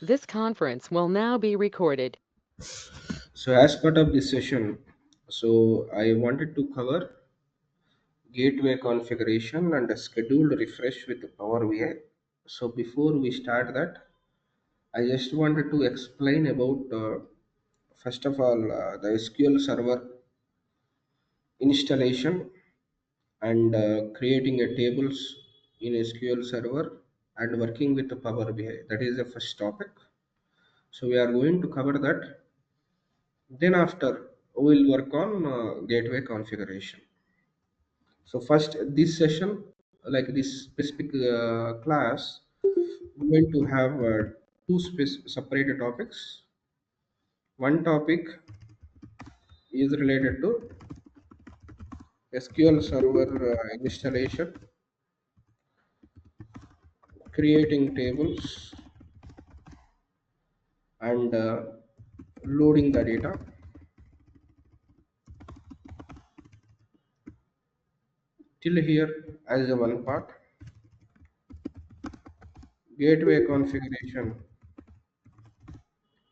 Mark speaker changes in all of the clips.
Speaker 1: This conference will now be recorded.
Speaker 2: So as part of this session, so I wanted to cover gateway configuration and a scheduled refresh with Power BI. So before we start that, I just wanted to explain about first of all the SQL Server installation and creating a tables in SQL Server and working with the Power BI. That is the first topic. So we are going to cover that. Then after we'll work on gateway configuration. So first, this session, like this specific class, we're going to have two separate topics. One topic is related to SQL Server installation, creating tables, and loading the data. Till here, as a one part, gateway configuration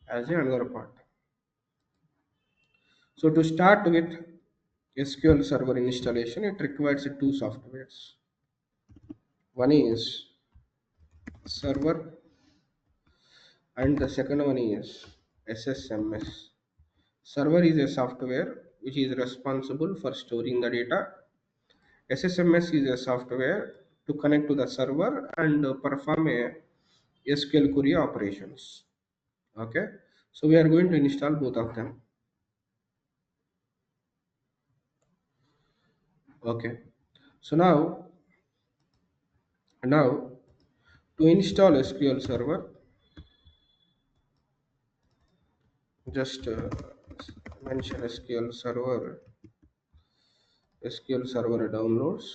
Speaker 2: as another part. So to start with SQL Server installation, it requires two softwares. One is server and the second one is SSMS. Server is a software which is responsible for storing the data. SSMS is a software to connect to the server and perform a SQL query operations. Okay, so we are going to install both of them. Okay, so now to install SQL Server, just mention SQL Server downloads.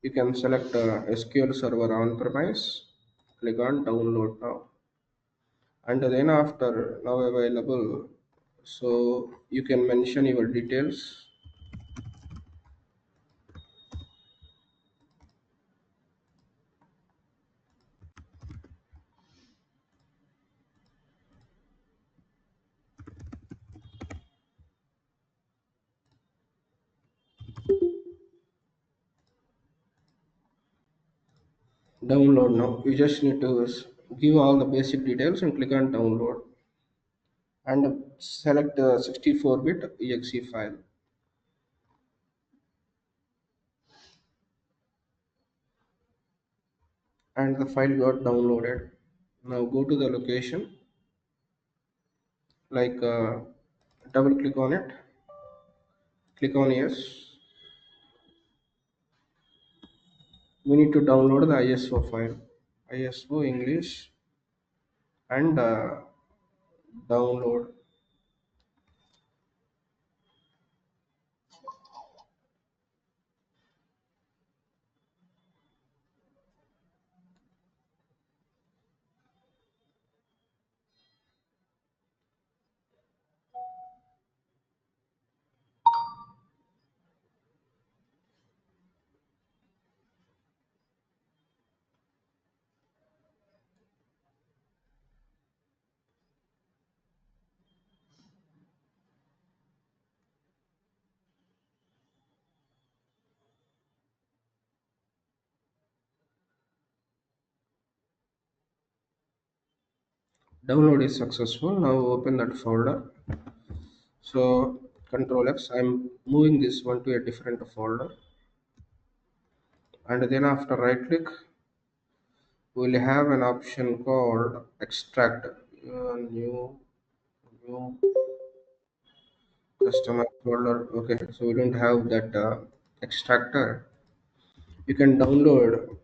Speaker 2: You can select SQL Server on premise, click on download now, and then after now available, so you can mention your details. Download now. You just need to give all the basic details and click on download and select the 64-bit exe file, and the file got downloaded. Now go to the location, like double click on it, click on yes. We need to download the ISO file, ISO English, and download. Download is successful. Now open that folder. So Control X. I'm moving this one to a different folder, and then after right click, we'll have an option called extract. New customer folder. Okay, so we don't have that extractor. You can download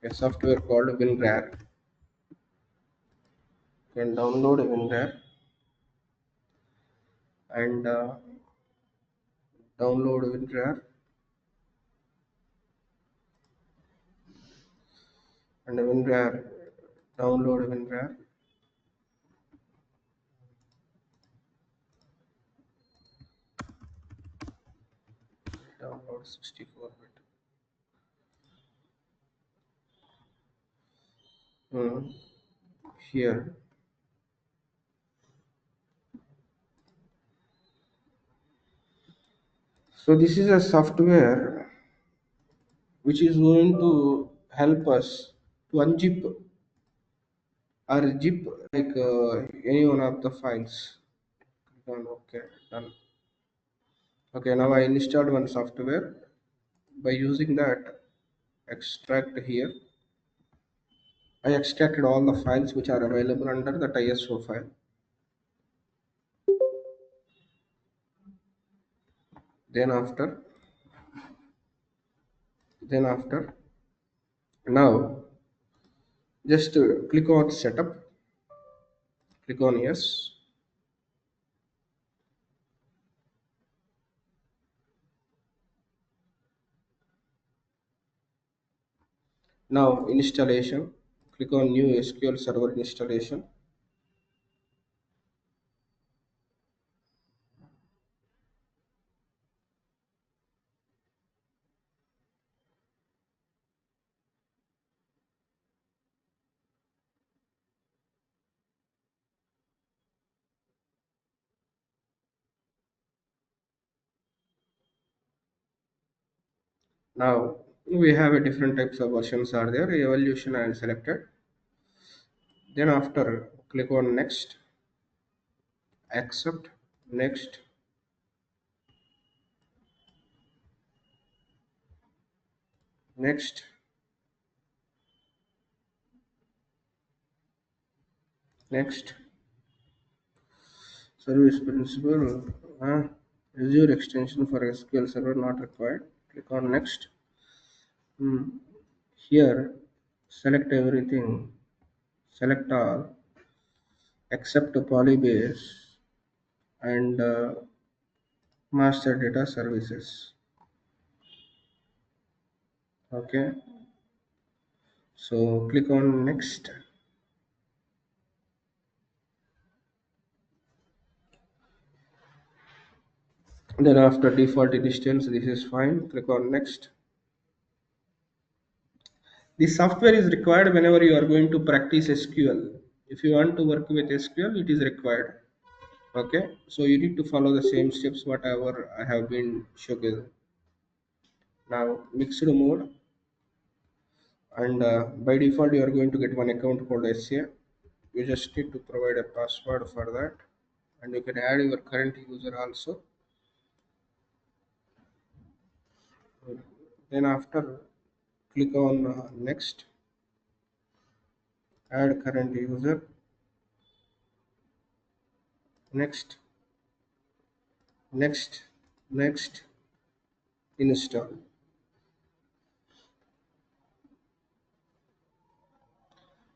Speaker 2: a software called WinRAR. You can download WinRAR and download WinRAR and WinRAR. Download WinRAR. Download 64-bit. uh, here. So this is a software which is going to help us to unzip or zip like any one of the files. Done. Okay, done. Okay, now I installed one software. By using that extract here, I extracted all the files which are available under that ISO file. Then after, then after, now just click on setup, click on yes. Now installation, click on new SQL Server Installation. Now we have a different types of versions are there, evaluation and selected. Then after click on next, accept, next, next, next, service principal, Azure extension for SQL Server not required. Click on next. Here, select everything, select all, except Polybase and master data services. Okay, so click on next. Then after default distance, this is fine. Click on next. The software is required whenever you are going to practice SQL. If you want to work with SQL, it is required. Okay, so you need to follow the same steps whatever I have been showing. Now mixed mode, and by default you are going to get one account called SCA. You just need to provide a password for that, and you can add your current user also. Then after click on next, add current user, next, next, next, install.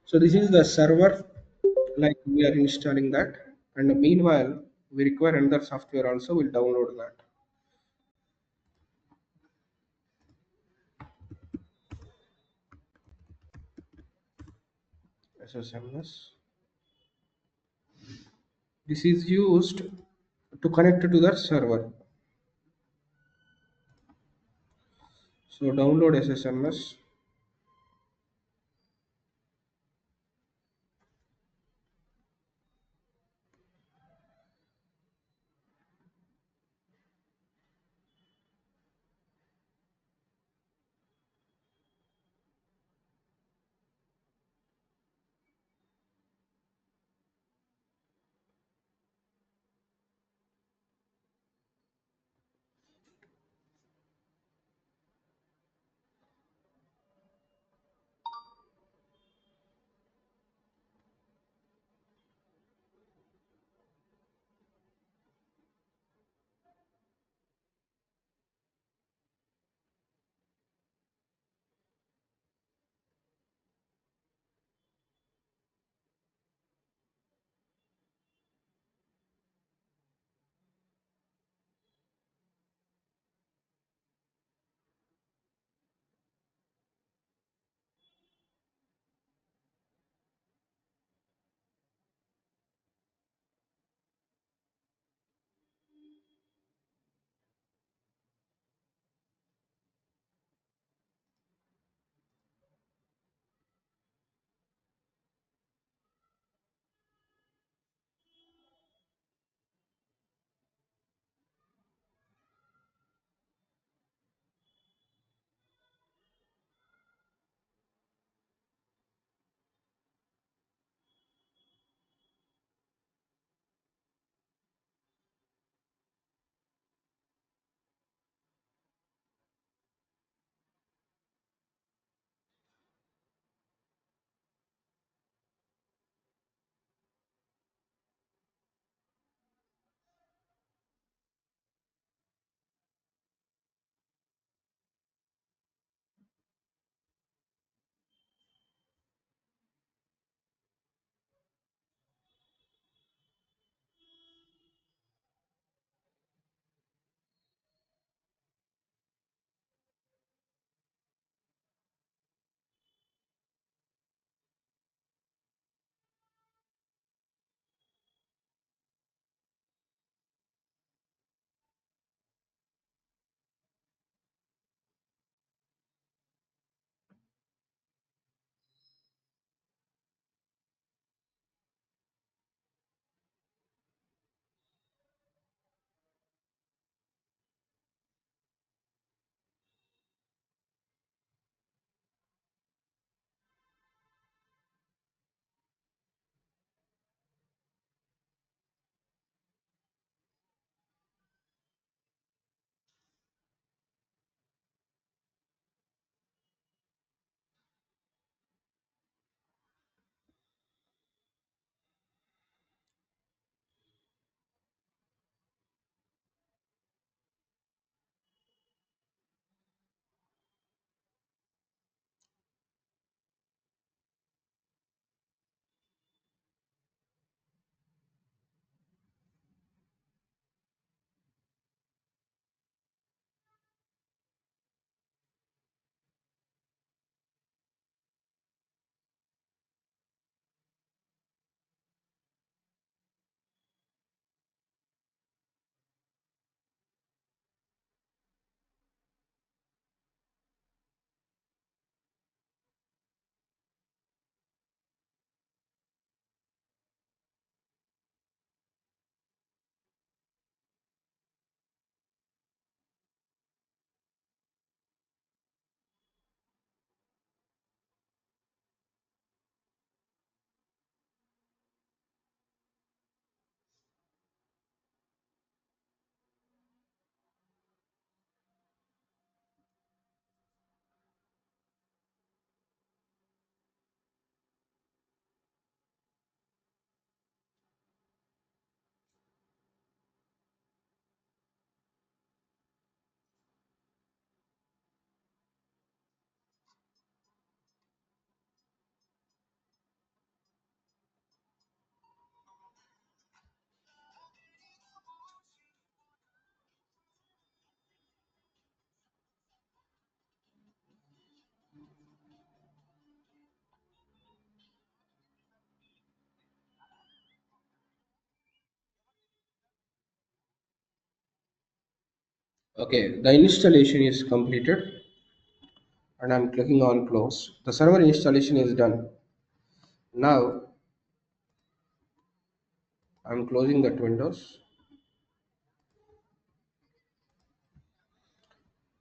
Speaker 2: So this is the server, like we are installing that, and meanwhile we require another software also. We'll download that. SSMS. This is used to connect to the server. So download SSMS. Okay, the installation is completed and I'm clicking on close. The server installation is done. Now I'm closing that windows.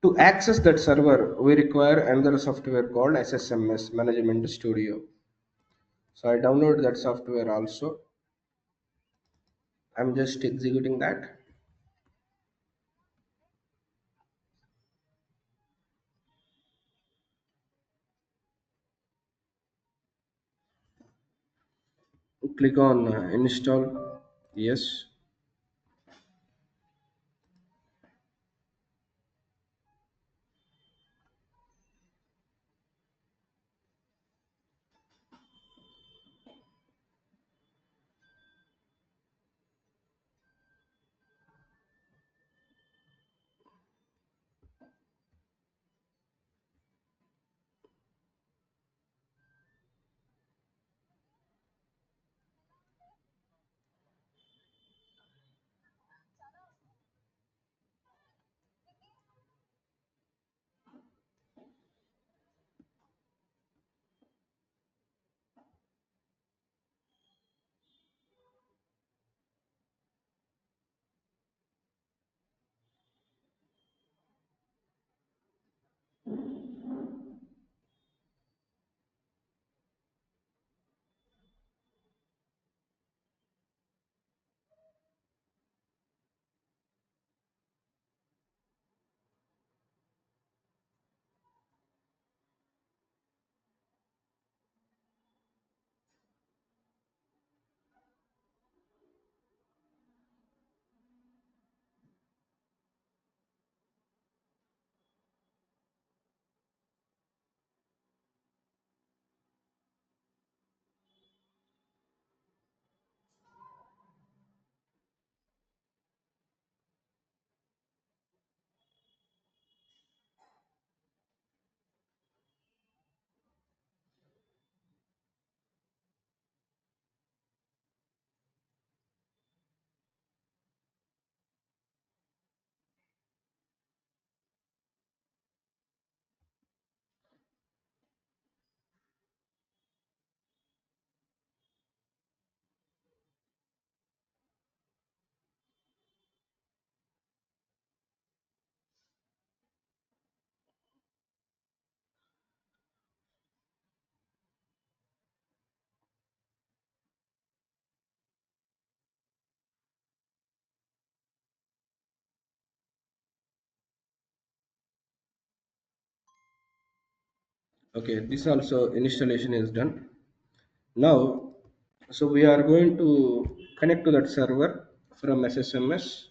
Speaker 2: To access that server, we require another software called SSMS Management Studio. So I download that software also. I'm just executing that. Click on install. Yes. Okay, this also installation is done. Now, so we are going to connect to that server from SSMS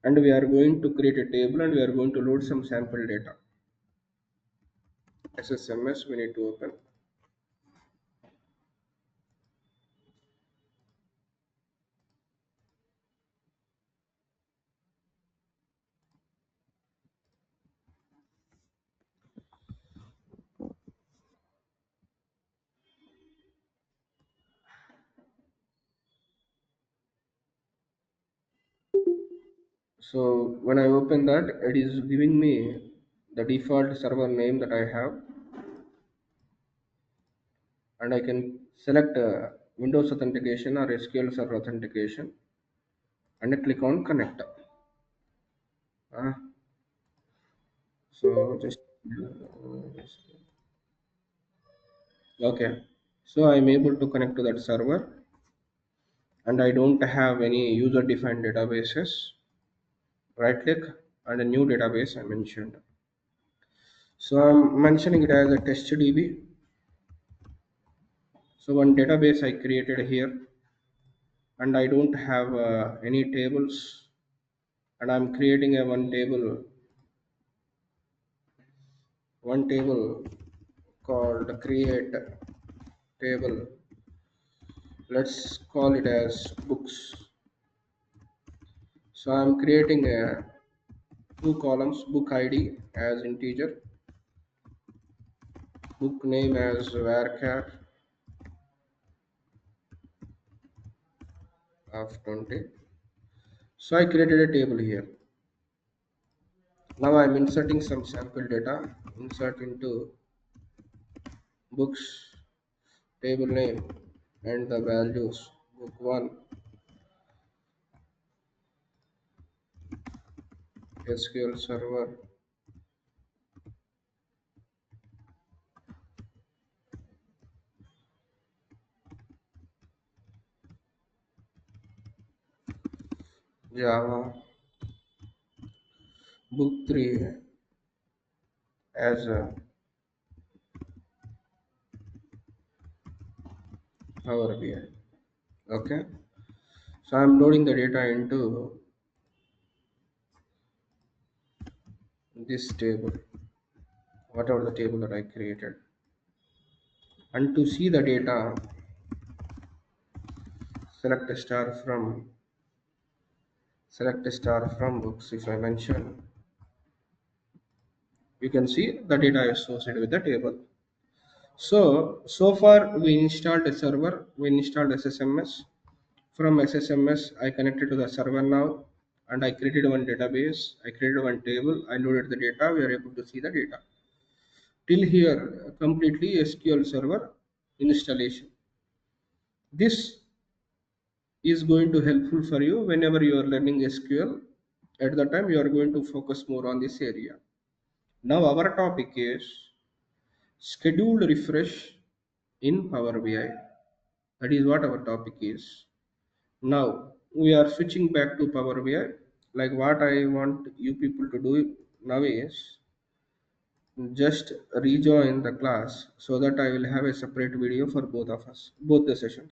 Speaker 2: and we are going to create a table and we are going to load some sample data. SSMS we need to open. So when I open that, it is giving me the default server name that I have, and I can select Windows authentication or SQL Server authentication, and I click on connect. Uh, so just okay. So I'm able to connect to that server, and I don't have any user-defined databases. Right click and a new database I mentioned. So I'm mentioning it as a test DB. So one database I created here, and I don't have any tables, and I'm creating a one table called create table. Let's call it as books. So I'm creating two columns: book ID as integer, book name as varchar of 20. So I created a table here. Now I'm inserting some sample data. Insert into books, table name, and the values. Book 1, SQL Server, Java. Book 3 as a Power BI. Okay. So I'm loading the data into this table, whatever the table that I created. And to see the data, select a star from books. If I mention, you can see the data is associated with the table. So far we installed a server, we installed SSMS. From SSMS, I connected to the server now, and I created one database, I created one table, I loaded the data, we are able to see the data. Till here, completely SQL Server installation. This is going to helpful for you whenever you are learning SQL. At the time, you are going to focus more on this area. Now, our topic is scheduled refresh in Power BI. That is what our topic is. Now we are switching back to Power BI. Like what I want you people to do now is just rejoin the class so that I will have a separate video for both of us, both the sessions.